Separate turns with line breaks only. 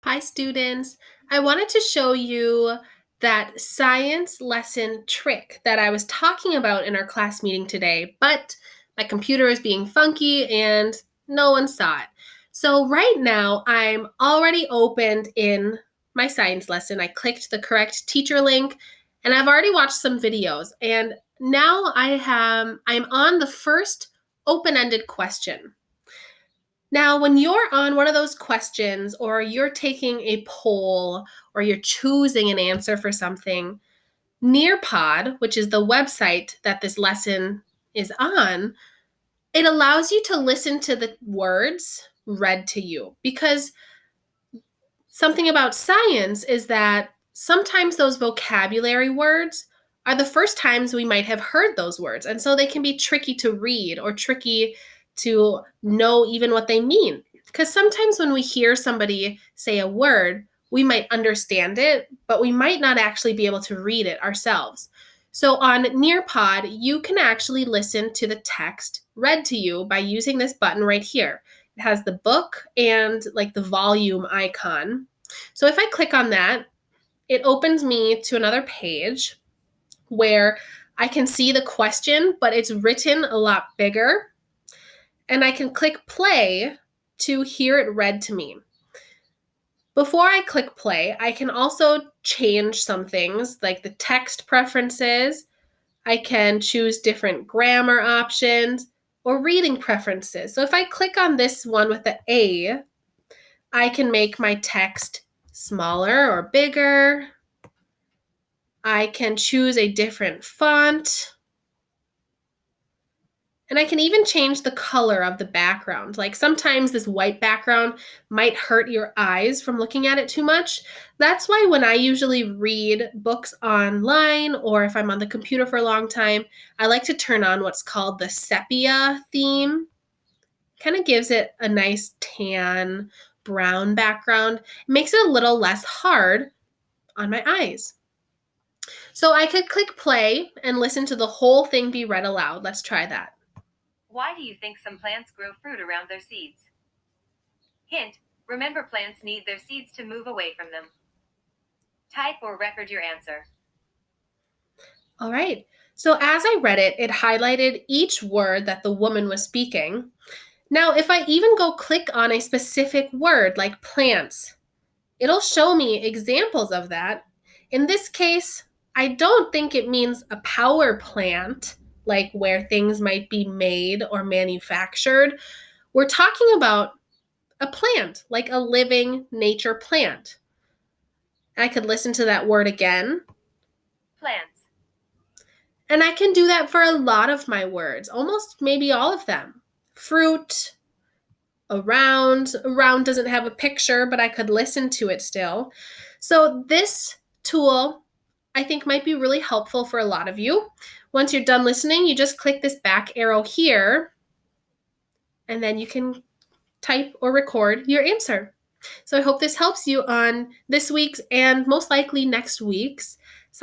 Hi, students. I wanted to show you that science lesson trick that I was talking about in our class meeting today, but my computer is being funky and no one saw it. So right now I'm already opened in my science lesson. I clicked the correct teacher link and I've already watched some videos, and now I'm on the first open-ended question. Now, when you're on one of those questions or you're taking a poll or you're choosing an answer for something, Nearpod, which is the website that this lesson is on, it allows you to listen to the words read to you, because something about science is that sometimes those vocabulary words are the first times we might have heard those words. And so they can be tricky to read or tricky to know even what they mean. Because sometimes when we hear somebody say a word, we might understand it, but we might not actually be able to read it ourselves. So on Nearpod, you can actually listen to the text read to you by using this button right here. It has the book and like the volume icon. So if I click on that, it opens me to another page where I can see the question, but it's written a lot bigger. And I can click play to hear it read to me. Before I click play, I can also change some things like the text preferences. I can choose different grammar options or reading preferences. So if I click on this one with the A, I can make my text smaller or bigger. I can choose a different font. And I can even change the color of the background. Like sometimes this white background might hurt your eyes from looking at it too much. That's why when I usually read books online or if I'm on the computer for a long time, I like to turn on what's called the sepia theme. Kind of gives it a nice tan brown background. It makes it a little less hard on my eyes. So I could click play and listen to the whole thing be read aloud. Let's try that.
Why do you think some plants grow fruit around their seeds? Hint, remember plants need their seeds to move away from them. Type or record your answer.
All right. So as I read it, it highlighted each word that the woman was speaking. Now, if I even go click on a specific word like plants, it'll show me examples of that. In this case, I don't think it means a power plant, like where things might be made or manufactured. We're talking about a plant, like a living nature plant. I could listen to that word again.
Plants.
And I can do that for a lot of my words, almost maybe all of them. Fruit, around. Around doesn't have a picture, but I could listen to it still. So this tool, I think, might be really helpful for a lot of you. Once you're done listening, you just click this back arrow here, and then you can type or record your answer. So I hope this helps you on this week's and most likely next week's